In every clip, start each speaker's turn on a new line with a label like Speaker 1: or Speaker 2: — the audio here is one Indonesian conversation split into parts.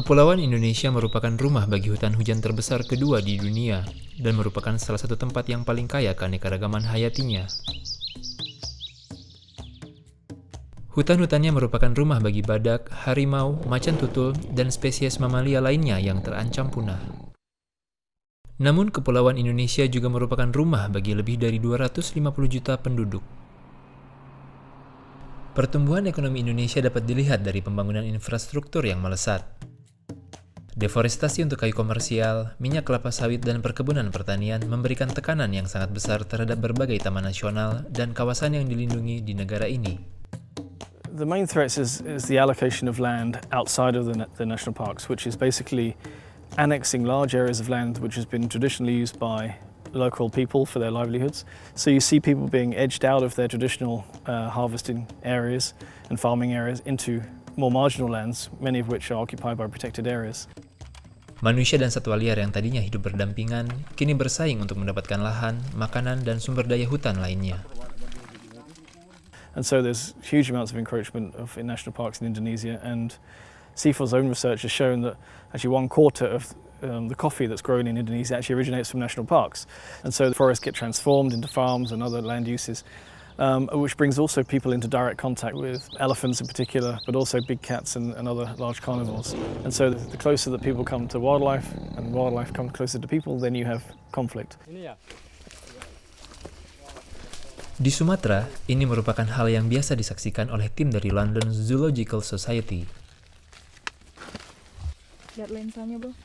Speaker 1: Kepulauan Indonesia merupakan rumah bagi hutan hujan terbesar kedua di dunia dan merupakan salah satu tempat yang paling kaya keanekaragaman hayatinya. Hutan-hutannya merupakan rumah bagi badak, harimau, macan tutul, dan spesies mamalia lainnya yang terancam punah. Namun, Kepulauan Indonesia juga merupakan rumah bagi lebih dari 250 juta penduduk. Pertumbuhan ekonomi Indonesia dapat dilihat dari pembangunan infrastruktur yang melesat. Deforestasi untuk kayu komersial, minyak kelapa sawit, dan perkebunan pertanian memberikan tekanan yang sangat besar terhadap berbagai taman nasional dan kawasan yang dilindungi di negara ini.
Speaker 2: The main threats is the allocation of land outside of the national parks, which is basically annexing large areas of land which has been traditionally used by local people for their livelihoods. So you see people being edged out of their traditional harvesting areas and farming areas into more marginal lands, many of which are occupied by protected areas.
Speaker 1: Manusia dan satwa liar yang tadinya hidup berdampingan, kini bersaing untuk mendapatkan lahan, makanan, dan sumber daya hutan lainnya.
Speaker 2: And so there's huge amounts of encroachment in national parks in Indonesia, and CIFOR's own research has shown that actually 1/4 of the coffee that's grown in Indonesia actually originates from national parks. And so the forests get transformed into farms and other land uses, which brings also people into direct contact with elephants in particular, but also big cats and other large carnivores. And so the closer that people come to wildlife and wildlife comes closer to people, then you have conflict.
Speaker 1: Di Sumatera, ini merupakan hal yang biasa disaksikan oleh tim dari London Zoological Society.
Speaker 3: Lihat lensanya, Bro.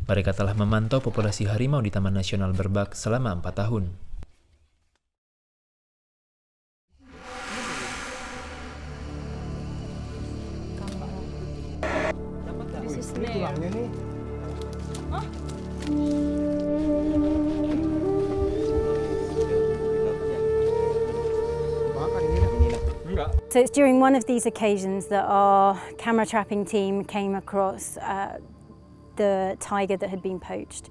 Speaker 1: Mereka telah memantau populasi harimau di Taman Nasional Berbak selama 4 tahun.
Speaker 4: So it's during one of these occasions that our camera trapping team came across the tiger that had been poached.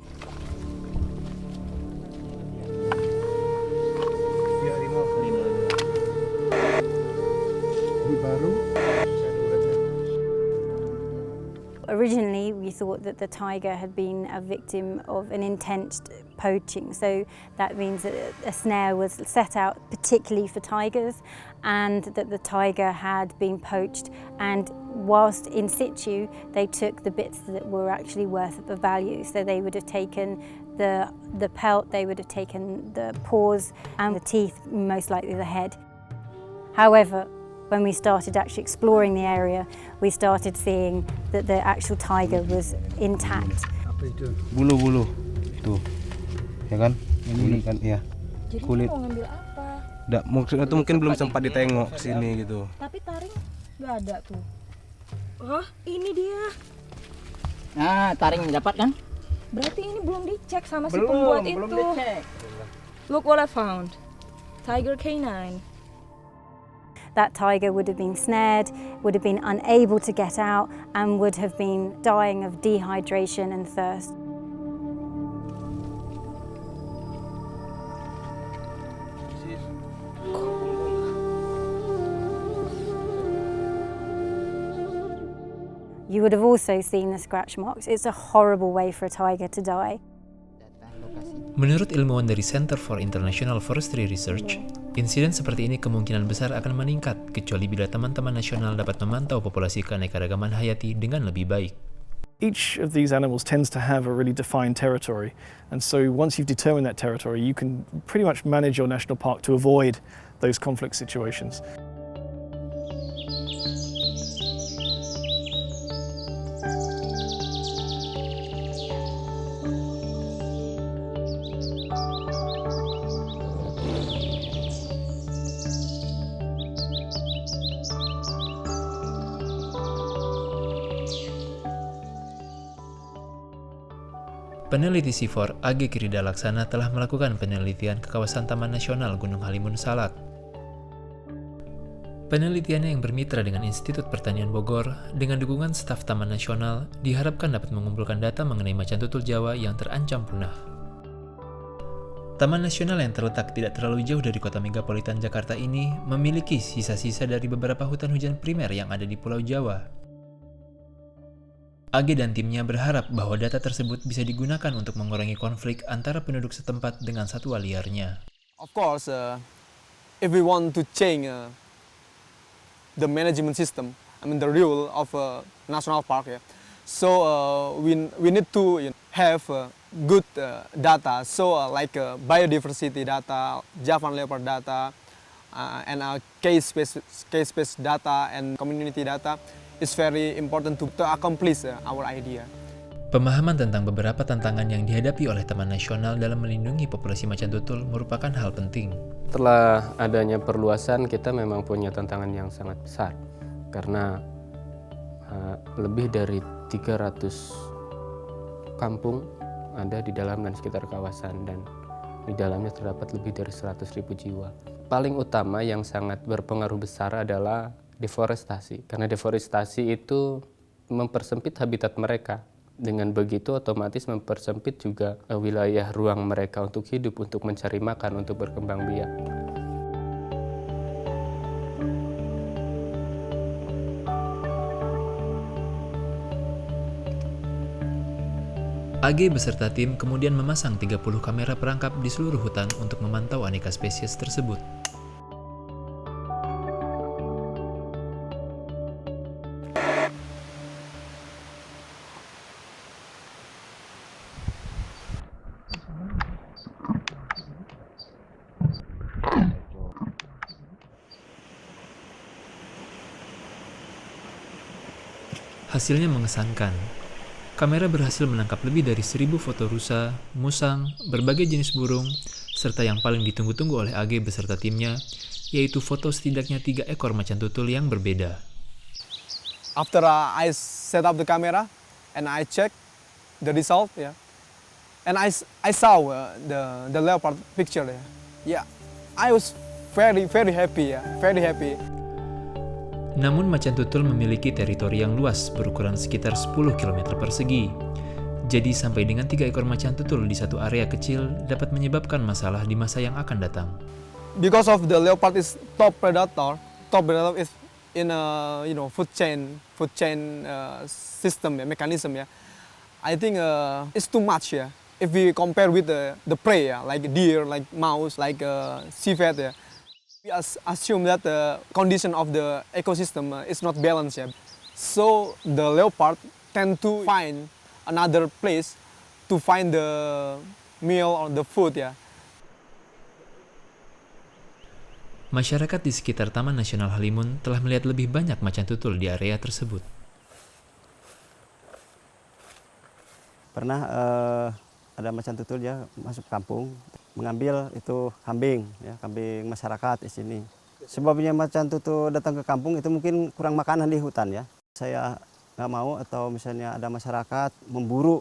Speaker 4: Originally, we thought that the tiger had been a victim of an intent poaching. So that means that a snare was set out particularly for tigers and that the tiger had been poached. And whilst in situ, they took the bits that were actually worth of value. So they would have taken the pelt, they would have taken the paws and the teeth, most likely the head. However, when we started actually exploring the area, we started seeing that the actual tiger was intact.
Speaker 5: Apa itu? Bulu-bulu, tuh, ya kan? Ini kan, ya.
Speaker 3: Jadi
Speaker 5: kulit.
Speaker 3: mau ngambil apa?
Speaker 5: Nggak, maksudnya tuh mungkin belum sempat ditengok sini gitu.
Speaker 3: Tapi taring nggak ada tuh. Hah? Ini dia.
Speaker 6: Nah, taring dapat kan?
Speaker 3: Berarti ini belum dicek sama si pembuat itu.
Speaker 6: Belum dicek.
Speaker 3: Look what I found. Tiger canine.
Speaker 4: That tiger would have been snared, would have been unable to get out, and would have been dying of dehydration and thirst. You would have also seen the scratch marks. It's a horrible way for a tiger to die.
Speaker 1: Menurut ilmuwan dari Center for International Forestry Research, insiden seperti ini kemungkinan besar akan meningkat kecuali bila teman-teman nasional dapat memantau populasi keanekaragaman hayati dengan lebih baik.
Speaker 2: Each of these animals tends to have a really defined territory, and so once you've determined that territory, you can pretty much manage your national park to avoid those conflict situations.
Speaker 1: Peneliti CIFOR AG Kirida Laksana telah melakukan penelitian ke kawasan Taman Nasional Gunung Halimun Salak. Penelitiannya yang bermitra dengan Institut Pertanian Bogor dengan dukungan staf Taman Nasional diharapkan dapat mengumpulkan data mengenai macan tutul Jawa yang terancam punah. Taman Nasional yang terletak tidak terlalu jauh dari kota megapolitan Jakarta ini memiliki sisa-sisa dari beberapa hutan hujan primer yang ada di Pulau Jawa. AG dan timnya berharap bahwa data tersebut bisa digunakan untuk mengurangi konflik antara penduduk setempat dengan satwa liarnya.
Speaker 7: Of course, if we want to change the management system, the rule of national park, so we need to have good data, so like biodiversity data, Javan leopard data, and case-based data and community data is very important to accomplish our idea.
Speaker 1: Pemahaman tentang beberapa tantangan yang dihadapi oleh Taman Nasional dalam melindungi populasi macan tutul merupakan hal penting.
Speaker 8: Setelah adanya perluasan, kita memang punya tantangan yang sangat besar karena lebih dari 300 kampung ada di dalam dan sekitar kawasan, dan di dalamnya terdapat lebih dari 100.000 jiwa. Paling utama yang sangat berpengaruh besar adalah deforestasi, karena deforestasi itu mempersempit habitat mereka. Dengan begitu otomatis mempersempit juga wilayah ruang mereka untuk hidup, untuk mencari makan, untuk berkembang biak.
Speaker 1: AG beserta tim kemudian memasang 30 kamera perangkap di seluruh hutan untuk memantau aneka spesies tersebut. Hasilnya mengesankan. Kamera berhasil menangkap lebih dari 1.000 foto rusa, musang, berbagai jenis burung, serta yang paling ditunggu-tunggu oleh AG beserta timnya, yaitu foto setidaknya 3 ekor macan tutul yang berbeda.
Speaker 7: After I set up the camera and I check the result, and I saw the leopard picture, I was very happy, very happy.
Speaker 1: Namun macan tutul memiliki teritori yang luas berukuran sekitar 10 km persegi. Jadi sampai dengan 3 ekor macan tutul di satu area kecil dapat menyebabkan masalah di masa yang akan datang.
Speaker 7: Because of the leopard is top predator is in a food chain system, mechanism. I think it's too much. If we compare with the prey, like deer, like mouse, like civet. We assume that the condition of the ecosystem is not balanced. So the leopard tend to find another place to find the meal or the food.
Speaker 1: Masyarakat di sekitar Taman Nasional Halimun telah melihat lebih banyak macan tutul di area tersebut.
Speaker 9: Pernah ada macan tutul masuk kampung, mengambil itu kambing, kambing masyarakat di sini. Sebabnya macan tutul datang ke kampung itu mungkin kurang makanan di hutan ya. Saya nggak mau atau misalnya ada masyarakat memburu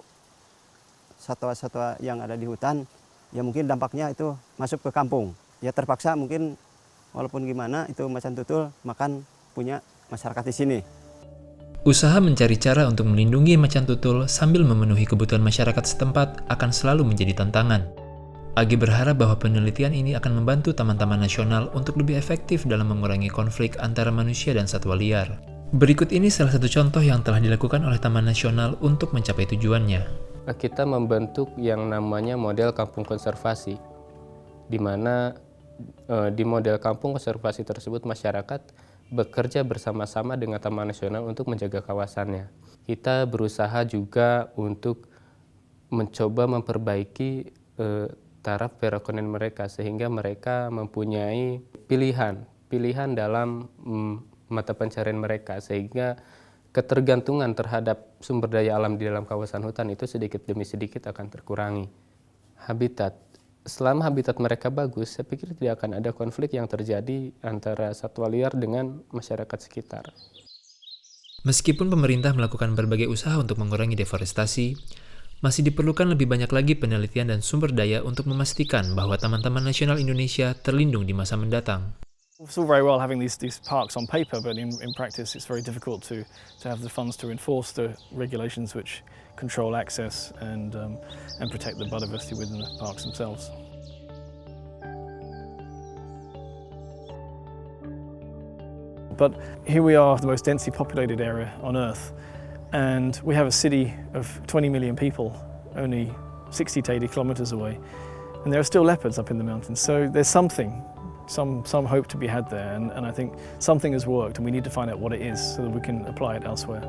Speaker 9: satwa-satwa yang ada di hutan, ya mungkin dampaknya itu masuk ke kampung. Ya terpaksa mungkin walaupun gimana itu macan tutul makan punya masyarakat di sini.
Speaker 1: Usaha mencari cara untuk melindungi macan tutul sambil memenuhi kebutuhan masyarakat setempat akan selalu menjadi tantangan. AG berharap bahwa penelitian ini akan membantu taman-taman nasional untuk lebih efektif dalam mengurangi konflik antara manusia dan satwa liar. Berikut ini salah satu contoh yang telah dilakukan oleh Taman Nasional untuk mencapai tujuannya.
Speaker 8: Kita membentuk yang namanya model kampung konservasi, di mana di model kampung konservasi tersebut masyarakat bekerja bersama-sama dengan Taman Nasional untuk menjaga kawasannya. Kita berusaha juga untuk mencoba memperbaiki taraf perekonomian mereka sehingga mereka mempunyai pilihan dalam mata pencarian mereka, sehingga ketergantungan terhadap sumber daya alam di dalam kawasan hutan itu sedikit demi sedikit akan terkurangi. Selama habitat mereka bagus, saya pikir tidak akan ada konflik yang terjadi antara satwa liar dengan masyarakat sekitar.
Speaker 1: Meskipun pemerintah melakukan berbagai usaha untuk mengurangi deforestasi, masih diperlukan lebih banyak lagi penelitian dan sumber daya untuk memastikan bahwa taman-taman nasional Indonesia terlindung di masa mendatang.
Speaker 2: It's all very well having these parks on paper, but in practice it's very difficult to have the funds to enforce the regulations which control access and protect the biodiversity within the parks themselves. But here we are, the most densely populated area on Earth, And we have a city of 20 million people, only 60 to 80 kilometers away. And there are still leopards up in the mountains. So there's something, some hope to be had there. And I think something has worked, and we need to find out what it is so that we can apply it elsewhere.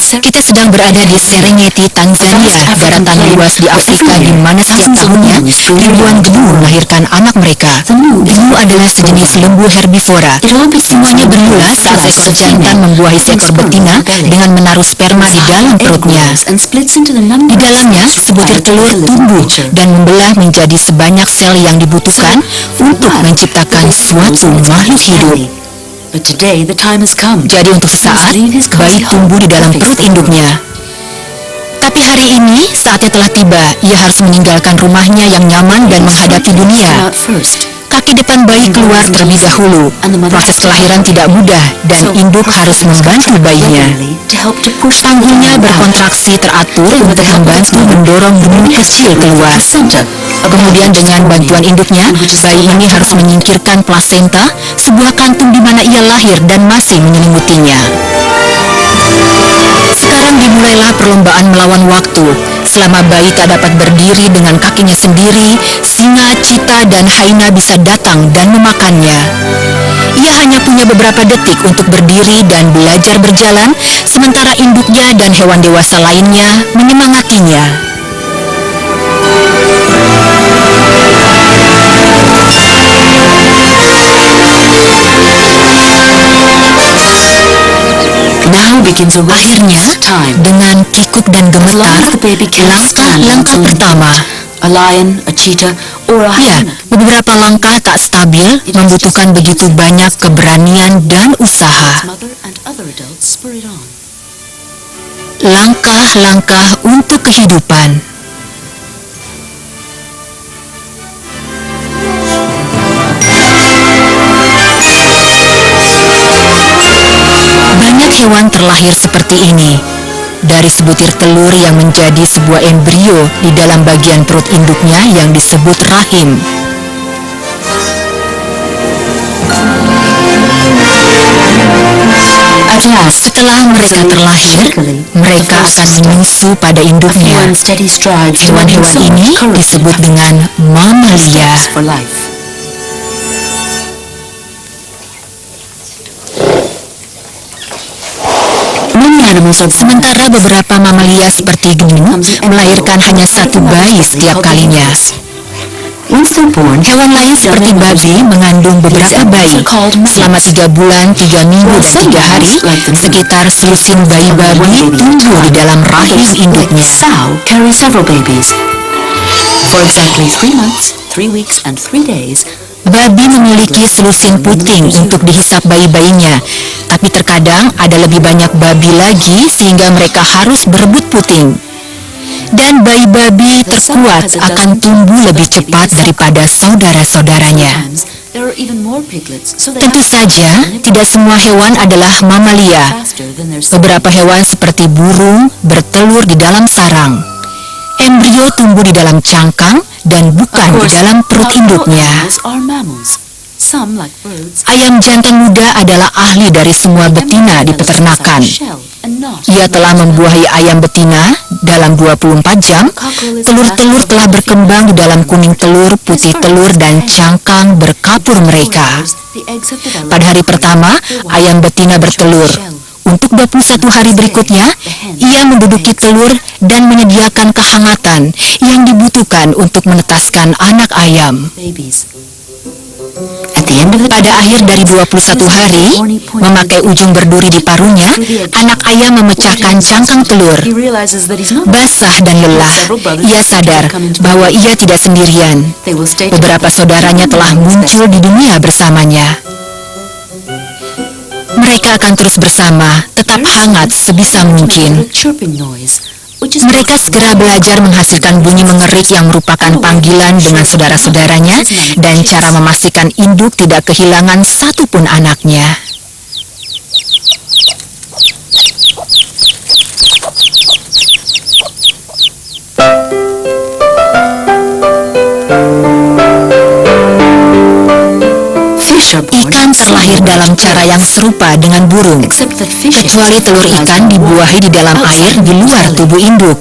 Speaker 10: Kita sedang berada di Serengeti, Tanzania, daratan luas di Afrika di mana setiap tahunnya ribuan genu melahirkan anak mereka. Genu adalah sejenis lembu herbivora. Semuanya bermula saat seekor jantan membuahi seekor betina dengan menaruh sperma di dalam perutnya. Di dalamnya, sebutir telur tumbuh dan membelah menjadi sebanyak sel yang dibutuhkan untuk menciptakan suatu makhluk hidup. Jadi untuk sesaat, bayi tumbuh di dalam perut induknya. Tapi hari ini, saatnya telah tiba. Ia harus meninggalkan rumahnya yang nyaman dan menghadapi dunia. Kaki depan bayi keluar terlebih dahulu. Proses kelahiran tidak mudah dan induk harus membantu bayinya. Panggungnya berkontraksi teratur untuk membantu mendorong benih kecil keluar. Kemudian dengan bantuan induknya, bayi ini harus menyingkirkan plasenta, sebuah kantung di mana ia lahir dan masih menyelimutinya. Sekarang dimulailah perlombaan melawan waktu. Selama bayi tak dapat berdiri dengan kakinya sendiri, singa, cita, dan hyena bisa datang dan memakannya. Ia hanya punya beberapa detik untuk berdiri dan belajar berjalan, sementara induknya dan hewan dewasa lainnya menyemangatinya. Akhirnya, dengan kikuk dan gemetar, langkah pertama. Ya, beberapa langkah tak stabil membutuhkan begitu banyak keberanian dan usaha. Langkah-langkah untuk kehidupan. Banyak hewan terlahir seperti ini, dari sebutir telur yang menjadi sebuah embrio di dalam bagian perut induknya yang disebut rahim. Setelah mereka terlahir, mereka akan menyusu pada induknya. Hewan-hewan ini disebut dengan mamalia. Sementara beberapa mamalia seperti gnu melahirkan hanya satu bayi setiap kalinya. Hewan lain seperti babi mengandung beberapa bayi. Selama 3 bulan, 3 minggu, dan 3 hari, sekitar selusin bayi babi tumbuh di dalam rahim induknya. Babi memiliki selusin puting untuk dihisap bayi-bayinya, tapi terkadang ada lebih banyak babi lagi sehingga mereka harus berebut puting. Dan bayi babi terkuat akan tumbuh lebih cepat daripada saudara-saudaranya. Tentu saja, tidak semua hewan adalah mamalia. Beberapa hewan seperti burung bertelur di dalam sarang. Embrio tumbuh di dalam cangkang dan bukan di dalam perut induknya. Ayam jantan muda adalah ahli dari semua betina di peternakan. Ia telah membuahi ayam betina dalam 24 jam. Telur-telur telah berkembang di dalam kuning telur, putih telur, dan cangkang berkapur mereka. Pada hari pertama, ayam betina bertelur. Untuk 21 hari berikutnya, ia menduduki telur dan menyediakan kehangatan yang dibutuhkan untuk menetaskan anak ayam. Pada akhir dari 21 hari, memakai ujung berduri di paruhnya, anak ayam memecahkan cangkang telur. Basah dan lelah, ia sadar bahwa ia tidak sendirian. Beberapa saudaranya telah muncul di dunia bersamanya. Mereka akan terus bersama, tetap hangat sebisa mungkin. Mereka segera belajar menghasilkan bunyi mengerik yang merupakan panggilan dengan saudara-saudaranya dan cara memastikan induk tidak kehilangan satupun anaknya. Ikan terlahir dalam cara yang serupa dengan burung, kecuali telur ikan dibuahi di dalam air di luar tubuh induk.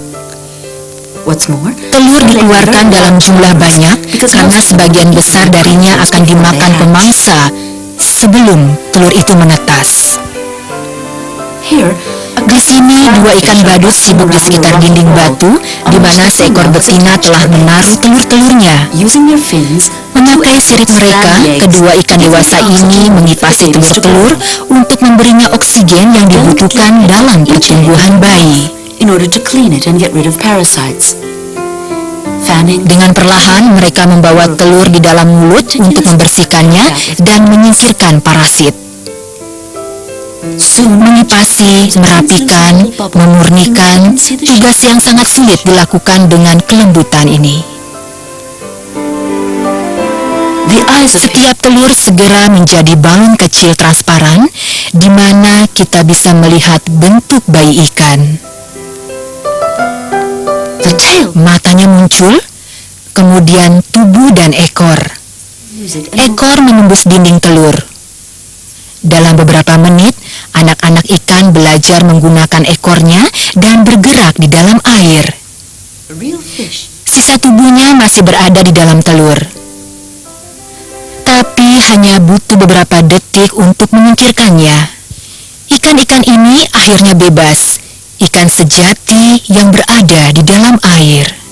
Speaker 10: Telur dikeluarkan dalam jumlah banyak karena sebagian besar darinya akan dimakan pemangsa sebelum telur itu menetas. Di sini 2 ikan badut sibuk di sekitar dinding batu, di mana seekor betina telah menaruh telur-telurnya. Memakai sirip mereka, kedua ikan dewasa ini mengipasi telur-telur untuk memberinya oksigen yang dibutuhkan dalam pertumbuhan bayi. Dengan perlahan, mereka membawa telur di dalam mulut untuk membersihkannya dan menyingkirkan parasit. Mengipasi, merapikan, memurnikan, tugas yang sangat sulit dilakukan dengan kelembutan ini. Setiap telur segera menjadi balon kecil transparan, di mana kita bisa melihat bentuk bayi ikan. Matanya muncul, kemudian tubuh dan ekor. Ekor menembus dinding telur. Dalam beberapa menit, anak-anak ikan belajar menggunakan ekornya dan bergerak di dalam air. Sisa tubuhnya masih berada di dalam telur. Tapi hanya butuh beberapa detik untuk menyingkirkannya. Ikan-ikan ini akhirnya bebas, ikan sejati yang berada di dalam air.